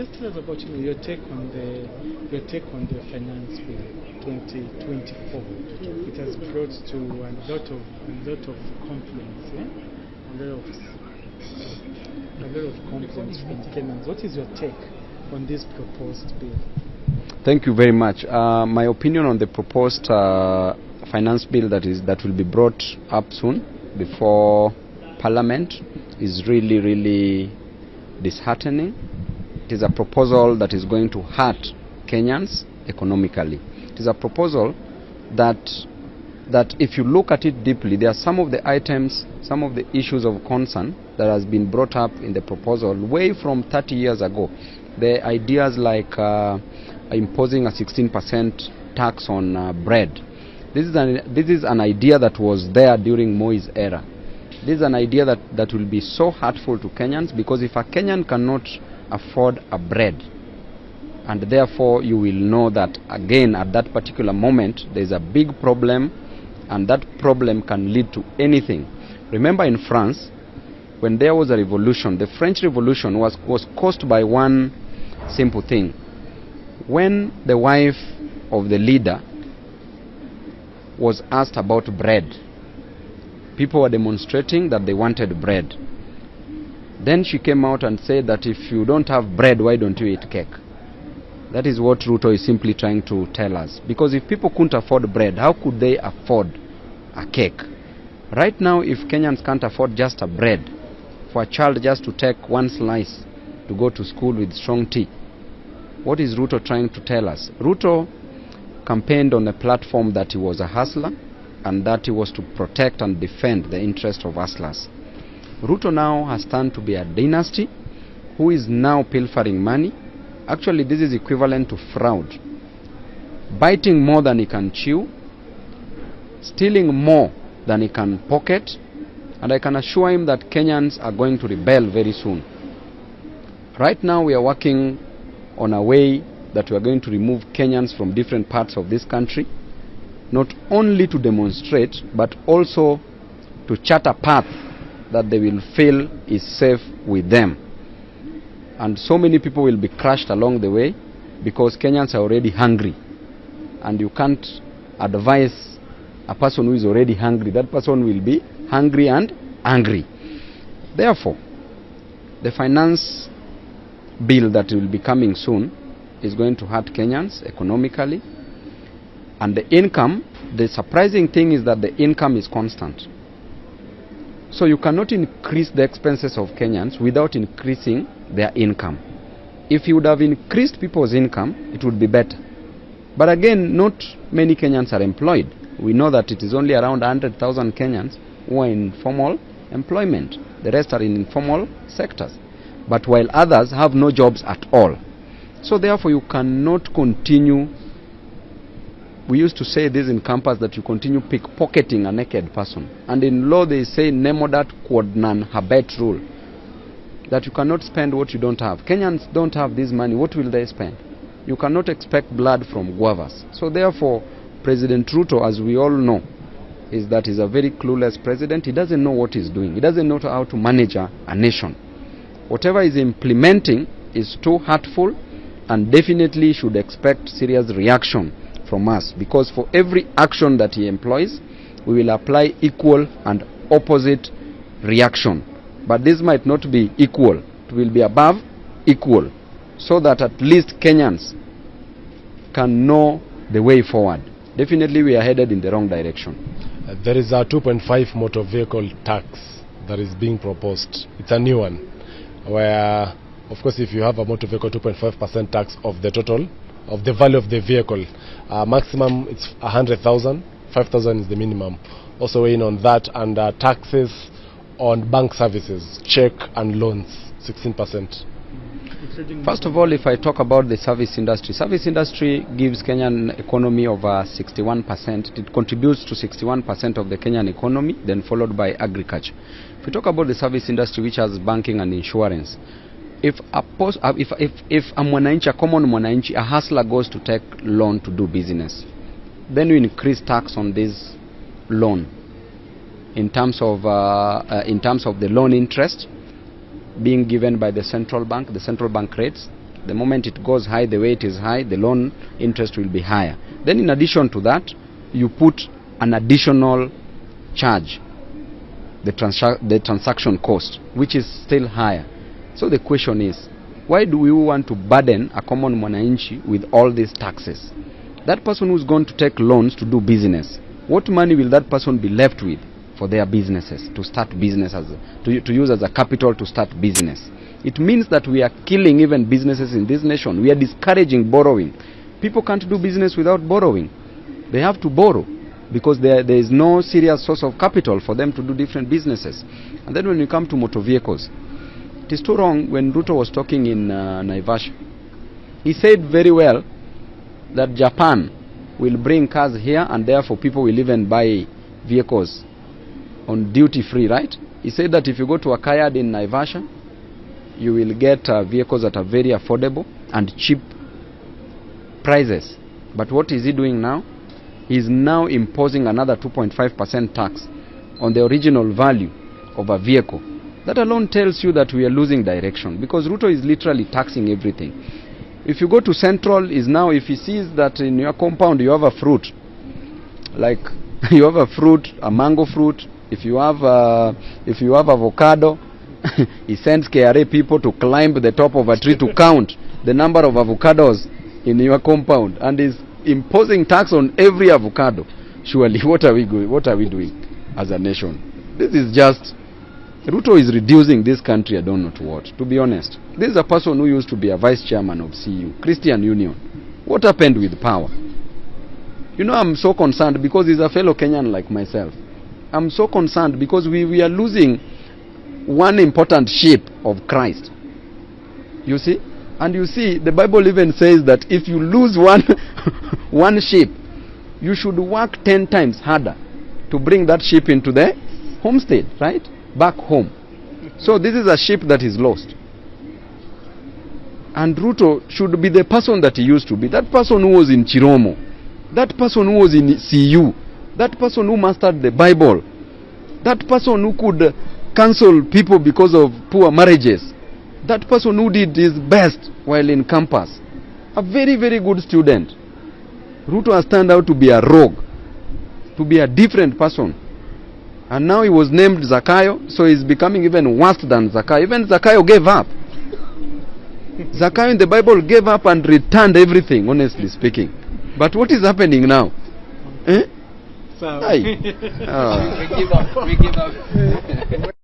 just tell us about your take on the finance bill 2024. It has brought to a lot of complaints, a lot of complaints from Kenyans. What is your take on this proposed bill? Thank you very much. My opinion on the proposed finance bill that will be brought up soon before Parliament is really disheartening. It is a proposal that is going to hurt Kenyans economically. It is a proposal that if you look at it deeply, there are some of the items, some of the issues of concern that has been brought up in the proposal way from 30 years ago. The ideas like imposing a 16% tax on bread. This is an idea that was there during Moi's era. This is an idea that will be so hurtful to Kenyans, because if a Kenyan cannot afford a bread, and therefore you will know that again at that particular moment there is a big problem, and that problem can lead to anything. Remember in France, when there was a revolution, the French Revolution was caused by one simple thing. When the wife of the leader was asked about bread, people were demonstrating that they wanted bread. Then she came out and said that if you don't have bread, why don't you eat cake? That is what Ruto is simply trying to tell us. Because if people couldn't afford bread, how could they afford a cake? Right now, if Kenyans can't afford just a bread, for a child just to take one slice to go to school with strong tea, what is Ruto trying to tell us? Ruto campaigned on a platform that he was a hustler and that he was to protect and defend the interest of hustlers. Ruto now has turned to be a dynasty who is now pilfering money. Actually, this is equivalent to fraud. Biting more than he can chew, stealing more than he can pocket, and I can assure him that Kenyans are going to rebel very soon. Right now we are working on a way that we are going to remove Kenyans from different parts of this country, not only to demonstrate, but also to chart a path that they will feel is safe with them. And so many people will be crushed along the way because Kenyans are already hungry. And you can't advise a person who is already hungry. That person will be hungry and angry. Therefore, the finance bill that will be coming soon is going to hurt Kenyans economically. And the income, the surprising thing is that the income is constant. So you cannot increase the expenses of Kenyans without increasing their income. If you would have increased people's income, it would be better. But again, not many Kenyans are employed. We know that it is only around 100,000 Kenyans who are in formal employment. The rest are in informal sectors. But while others have no jobs at all. So therefore you cannot continue. We used to say this in campus, that you continue pickpocketing a naked person. And in law they say nemodat quod non habet rule. That you cannot spend what you don't have. Kenyans don't have this money. What will they spend? You cannot expect blood from guavas. So therefore, President Ruto, as we all know, is that he's a very clueless president. He doesn't know what he's doing. He doesn't know how to manage a nation. Whatever he's implementing is too hurtful, and definitely should expect serious reaction from us, because for every action that he employs, we will apply equal and opposite reaction. But this might not be equal. It will be above equal, so that at least Kenyans can know the way forward. Definitely we are headed in the wrong direction. There is a 2.5 motor vehicle tax that is being proposed. It's a new one, where of course if you have a motor vehicle, 2.5% tax of the total of the value of the vehicle. Maximum it's 100,000, 5,000 is the minimum. Also weighing on that, and taxes on bank services, check and loans, 16%. First of all, if I talk about the service industry gives Kenyan economy of 61%. It contributes to 61% of the Kenyan economy, then followed by agriculture. If we talk about the service industry, which has banking and insurance, if a mwananchi, a common mwananchi, a hustler goes to take loan to do business, then we increase tax on this loan in terms of the loan interest being given by the central bank rates, The moment it goes high, the way it is high, the loan interest will be higher. Then in addition to that, you put an additional charge, the transaction cost, which is still higher. So the question is, why do we want to burden a common mwananchi with all these taxes? That person who's going to take loans to do business, what money will that person be left with for their businesses, to start business, to use as a capital to start business? It means that we are killing even businesses in this nation. We are discouraging borrowing. People can't do business without borrowing. They have to borrow because there is no serious source of capital for them to do different businesses. And then when we come to motor vehicles, it is too wrong. When Ruto was talking in Naivasha, he said very well that Japan will bring cars here and therefore people will even buy vehicles on duty free, right? He said that if you go to a car yard in Naivasha, you will get vehicles that are very affordable and cheap prices. But what is he doing now? He is now imposing another 2.5% tax on the original value of a vehicle. That alone tells you that we are losing direction, because Ruto is literally taxing everything. If you go to Central, is now, if he sees that in your compound you have a fruit, like you have a fruit, a mango fruit, if you have avocado, he sends KRA people to climb the top of a tree to count the number of avocados in your compound, and is imposing tax on every avocado. Surely, what are we doing as a nation? This is just, Ruto is reducing this country, I don't know to what, to be honest. This is a person who used to be a vice chairman of CU, Christian Union. What happened with power? You know, I'm so concerned because he's a fellow Kenyan like myself. I'm so concerned because we are losing one important sheep of Christ. You see? And you see, the Bible even says that if you lose one sheep, you should work 10 times harder to bring that sheep into the homestead, right? Back home. So this is a sheep that is lost. And Ruto should be the person that he used to be. That person who was in Chiromo. That person who was in CU. That person who mastered the Bible. That person who could cancel people because of poor marriages. That person who did his best while in campus. A very, very good student. Ruto has turned out to be a rogue. To be a different person. And now he was named Zakayo, so he's becoming even worse than Zakayo. Even Zakayo gave up. Zakayo in the Bible gave up and returned everything, honestly speaking. But what is happening now? Eh? So, We give up.